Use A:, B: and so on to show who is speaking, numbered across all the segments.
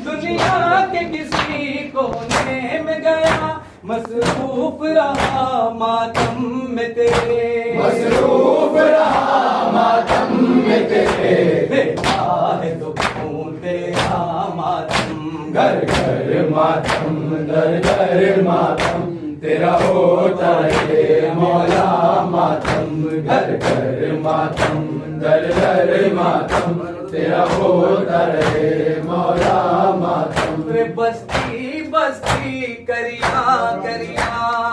A: दुनिया के किसी कोने में गया, मसरूफ रहा मातम में तेरे,
B: मसरूफ रहा मातम में तेरे।
A: देखा है तो क्यों तेरा मातम,
B: घर घर मातम दर दर मातम तेरा होता है मौला मातम। घर घर मातम दर दर मातम तेरा होता है मौला मातम।
A: रे बस्ती बस्ती करिया करिया,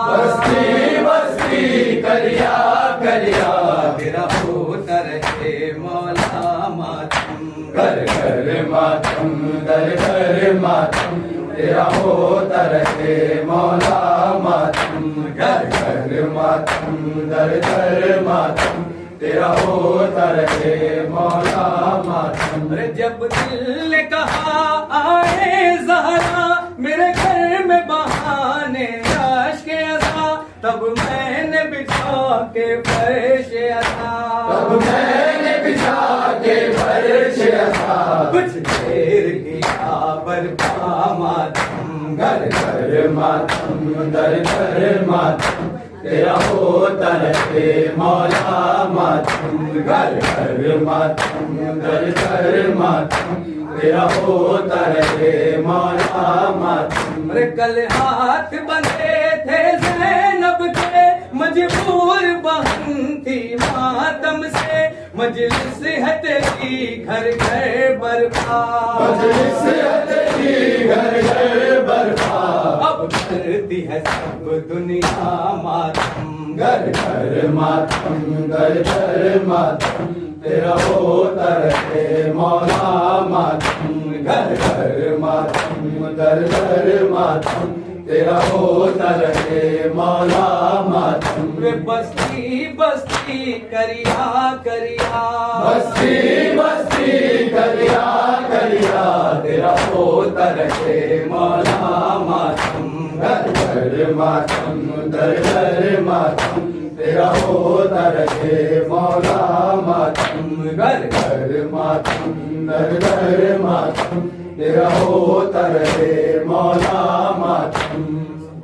B: बस्ती बस्ती करिया करिया
A: तेरा होता रहे मौला मातम।
B: घर घर मातम दर दर मातम तेरा होता रहे मौला मातम। घर घर मातम दर दर मातम तेरा होता रहे मौला मातम।
A: अरे जब दिल ने कहा आए ज़हरा, मेरे घर में बहाने राश के अज़ा, तब मैंने बिछा के फर्श अज़ा,
B: तब मैंने बिछा के फर्श अज़ा
A: कुछ देर किया बरपा मातम।
B: घर घर मातम दर दर मातम तेरा होता रहे मौला मातम। घर घर मातम दर दर मातम तेरा होता रहे मौला मातम।
A: अरे कल हाथ बंधे थे ज़ैनब के, मजबूर बहन थी मातम से, मजलिस है तेरी घर घर बरपा,
B: मजलिस है तेरी घर घर बरपा।
A: अब करती है सब दुनिया मातम।
B: घर घर मातम दर दर मातम तेरा होता रहे मौला मातम। घर घर मातम दर दर मातम तेरा होता रहे मौला मातम।
A: वे बस्ती बस्ती करिया करिया,
B: बस्ती बस्ती करिया करिया तेरा होता रहे मौला मातम। घर घर मातम दर दर मातम तेरा होता रहे मौला मातम। घर घर मातम दर दर मातम तेरा होता रहे मौला मातम।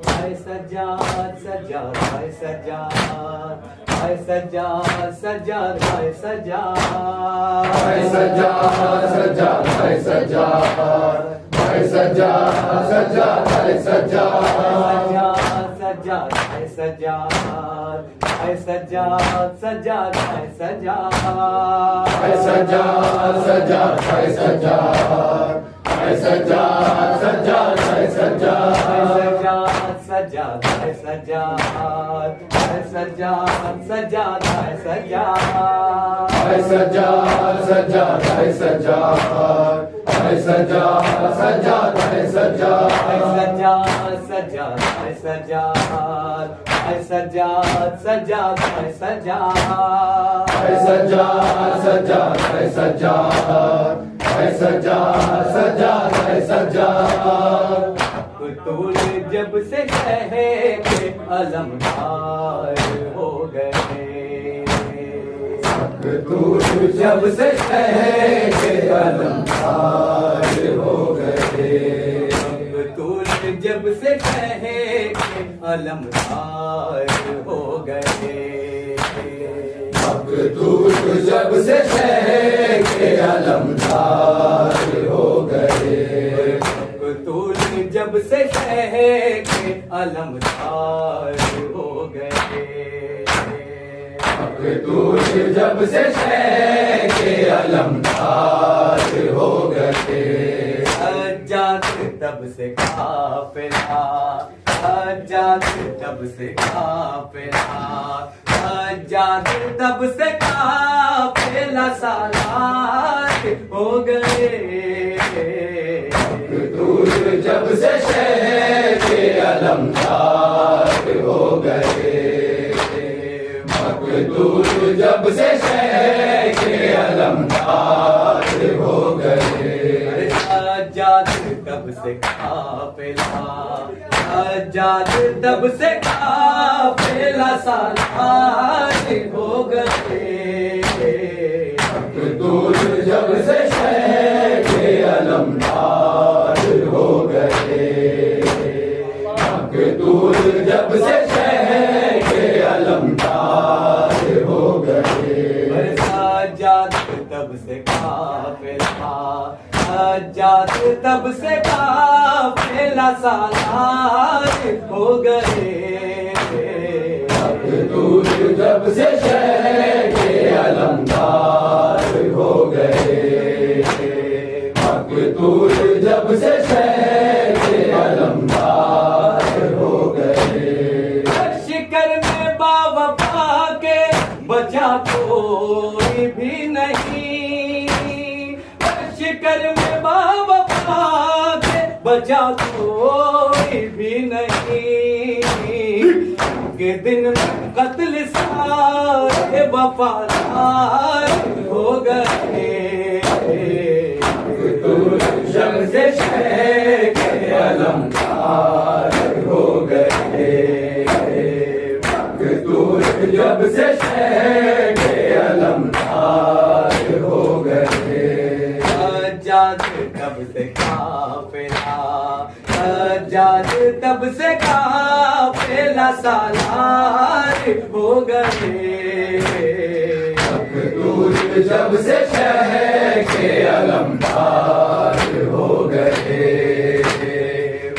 A: हाय सज्जाद सज्जाद हाय सज्जाद, हाय सज्जाद सज्जाद हाय सज्जाद,
B: हाय सज्जाद सज्जाद हाय सज्जाद, हाय सज्जाद सज्जाद हाय सज्जाद,
A: सज्जाद हाय सज्जाद, हाय सज्जाद सज्जाद हाय सज्जाद,
B: हाय सज्जाद सज्जाद हाय सज्जाद, हाय सज्जाद सज्जाद हाय सज्जाद,
A: सज्जाद हाय सज्जाद, हाय सज्जाद सज्जाद हाय सज्जाद,
B: हाय सज्जाद सज्जाद हाय सज्जाद, हाय सज्जाद सज्जाद हाय सज्जाद,
A: सज्जाद हाय सज्जाद, हाय सज्जाद सज्जाद हाय सज्जाद,
B: हाय सज्जाद सज्जाद हाय सज्जाद, हाय सज्जाद सज्जाद हाय सज्जाद।
A: तूल जब से कहे के अलमदार हो गए,
B: तू जब से कहे के अलमदार हो गए,
A: तूल जब से कहे के अलमदार हो गए,
B: अब तू जब से कहे के अलमदार हो गए,
A: तूल जब से कहे के अलमदार हो गए,
B: तू जब से कहे के अलमदार हो गए,
A: सज्जाद तब से काफिला, सज्जाद तब से काफिला, सज्जाद तब से काफिला सालात हो गए,
B: तू जब से कहे के अलमदार हो गए, मकदूर जब से कहे के अलमदार हो गए,
A: सज्जाद तब से काफिला, सज्जाद तब से काफिला सालात हो गए,
B: मकदूर जब से कहे के अलमदार
A: सज्जाद तब से काफिला सालार हो गए।
B: मखदूर जब से शहर के अलमदार हो गए। मखदूर जब से शहर के अलमदार हो गए।
A: शिकर में बावफा के बचा कोई भी नहीं। शिकर में बावफा के बचा कोई भी नहीं। के दिन में कत्ल सारे वफादार हो गए।
B: मखदूर जब से शहर के अलमदार हो गए। मखदूर जब से शहर के अलमदार हो गए।
A: सज्जाद तब से काफिला, सज्जाद तब से काफिला सालार हो गए।
B: मखदूर जब से शहर के अलमदार हो गए।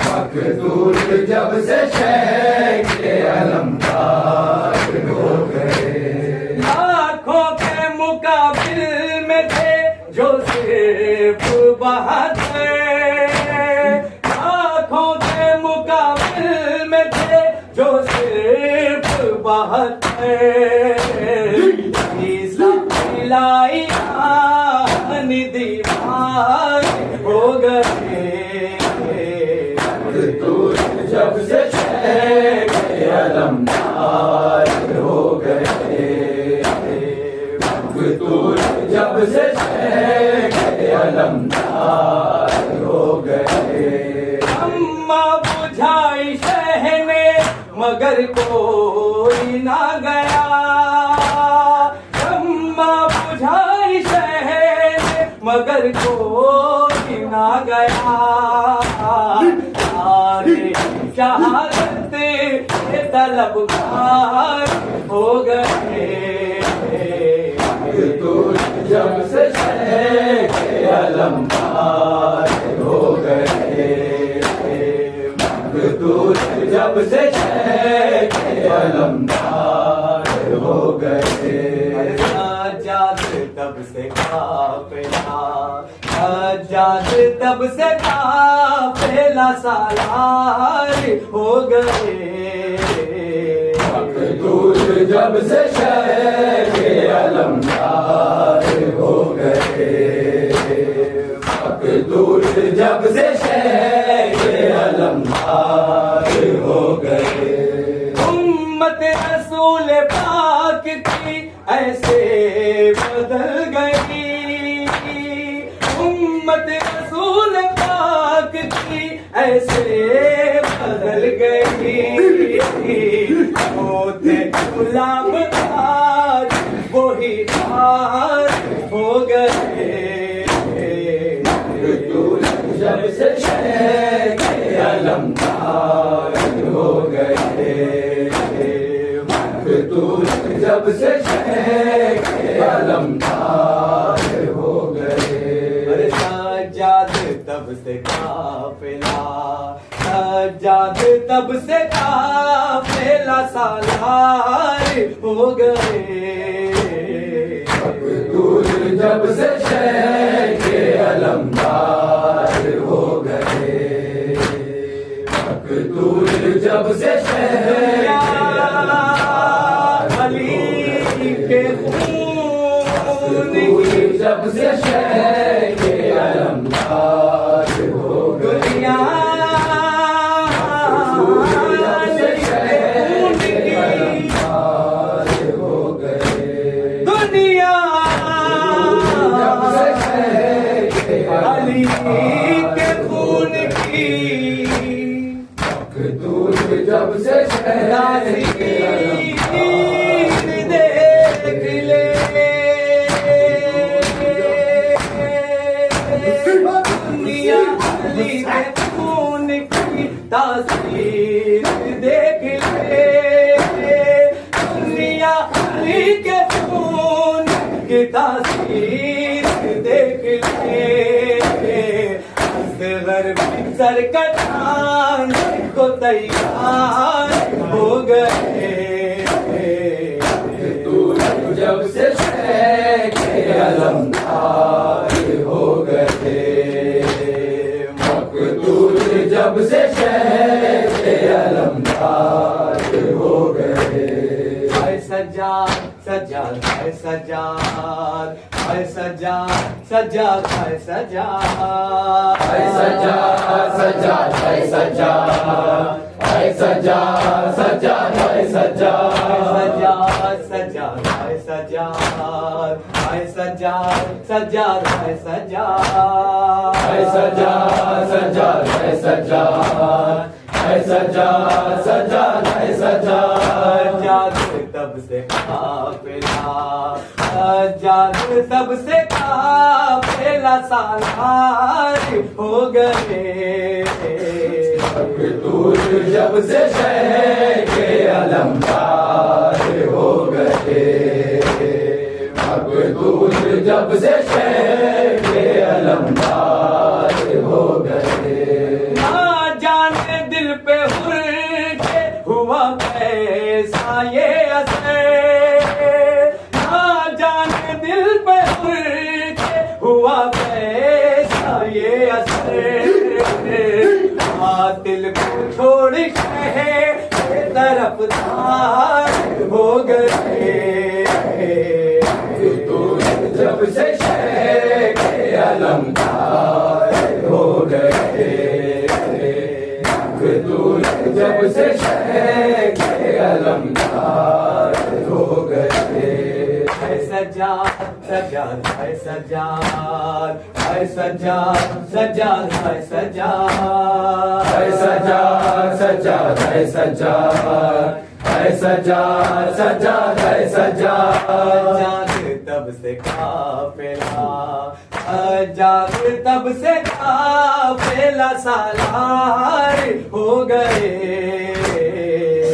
B: मखदूर जब से शहर के अलमदार हो गए।
A: लाखों के मुकाबिल में थे जो सिर्फ बहादुर। लाखों के मुकाबिल में थे जो सिर्फ बहादुर। लाई दीवार हो गए।
B: मखदूर जब से शहर के अलमदार हो गए। मखदूर जब से शहर के अलमदार हो गए।
A: अम्मा बुझाई शहने मगर कोई ना गया। अम्मा बुझाई शहने मगर कोई ना गया। सारे शहादत के तलबगार हो गए।
B: मखदूर जब से शहर के अलमदार हो गए। मखदूर जब से शहर के अलमदार हो गए।
A: सज्जाद तब से काफिला, सज्जाद तब से काफिला सालार हो गए।
B: मखदूर जब से शहर के अलमदार हो गए। मखदूर जब से शहर के अलमदार हो गए।
A: उम्मत रसूल पाक की ऐसे बदल गई। उम्मत रसूल पाक की ऐसे बदल गई। वो थे गुलाम आज वही हार हो गए।
B: मखदूर जब से शहर के अलमदार हो गए। मखदूर जब से शहर के अलमदार हो गए।
A: सज्जाद तब से काफिला, सज्जाद तब से काफिला सालार हो गए।
B: मखदूर जब से शहर के अलमदार हो गए। मखदूर जब से शहर
A: अली के खून
B: जब से शहर के अलमदार हो गए।
A: दुनिया
B: हो गए।
A: दुनिया
B: जब से शहर के
A: अली के खून की
B: मखदूर जब से शहर के
A: देख ले। दुनिया अली के खून की तासीर देख ले। दुनिया अली के खून की तासीर देख ले। मगर सर कटाने को तैयार हो गए।
B: जब से शह के अलमदार हो गए, मकतूल जब से शह के अलमदार हो गए।
A: हाय सज्जाद सज्जाद हाय सज्जाद, हाय सज्जाद सज्जाद हाय सज्जाद,
B: हाय सज्जाद सज्जाद हाय सज्जाद, हाय सज्जाद सज्जाद हाय सज्जाद,
A: सज्जाद हाय सज्जाद, हाय सज्जाद सज्जाद हाय सज्जाद,
B: हाय सज्जाद सज्जाद हाय सज्जाद, हाय सज्जाद सज्जाद हाय सज्जाद।
A: सज्जाद तब से काफिला, सज्जाद तब से काफिला सालार हो गए।
B: मकतूल जब से शह के अलमदार हो गए, मकतूल जब से शह के अलमदार हो गए।
A: ना जाने दिल पे हुर के हुआ कैसा ये असर, ना जाने दिल पे हुर के हुआ कैसा ये असर। दिल को छोड़ के तरफदार हो गए।
B: जब से शह के अलमदार हो गए, मकतूल जब से शह के अलमदार हो गए।
A: हाय सज्जाद सज्जाद हाय सज्जाद, हाय सज्जाद सज्जाद हाय सज्जाद,
B: हाय सज्जाद सज्जाद हाय सज्जाद, हाय सज्जाद सज्जाद हाय सज्जाद।
A: सज्जाद तब से काफिला, सज्जाद तब से काफिला सालार हो गए।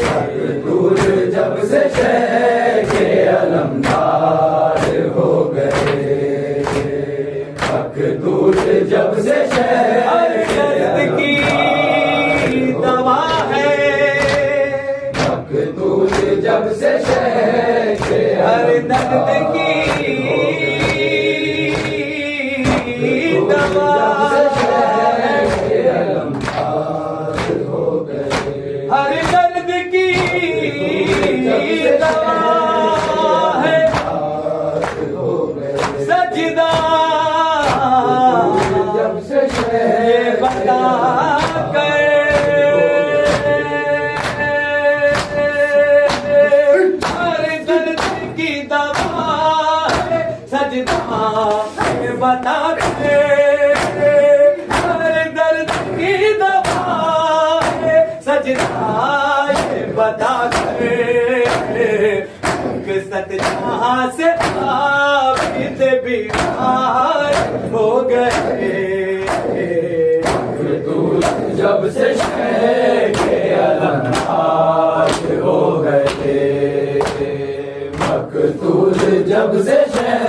B: मकतूल जब से शह के अलमदार हो गए, मकतूल जब से शह
A: दर्द की दवा है,
B: मकतूल जब से शह के
A: हर दर्द की दवा हर दर्द की दवा है सजदा,
B: जब से शह
A: बता कर हर दर्द की दवा है सजदा बता कर, हर दर्द की दवा है सजदा बता कर। सत जहाँ से आबिद बीमार हो गए।
B: मकतूल जब से शह के अलमदार हो गए, मकतूल जब से शह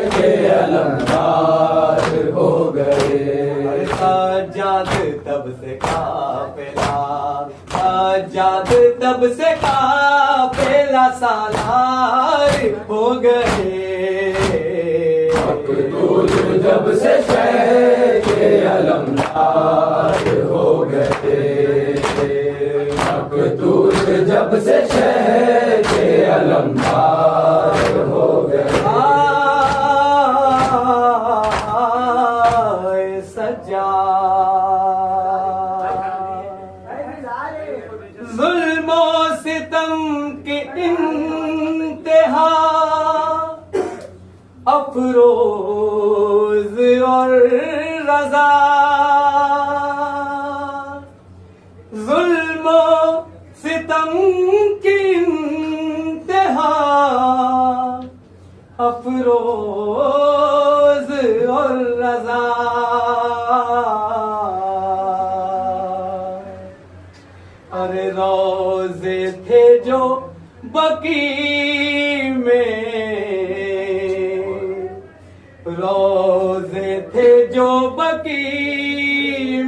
B: के अलमदार हो गए।
A: सज्जाद तब से काफिला, सज्जाद तब से काफिला सालार हो गए।
B: मकतूल जब से शह के अलमदार हो गए, मकतूल जब से शह के अलमदार हो गए।
A: जुल्म और सितम की इंतहा, अफरोज और रजा, जुल्म और सितम की इंतहा, अफरोज और रजा। अरे रोजे थे जो बकी में, रोजे थे जो बकी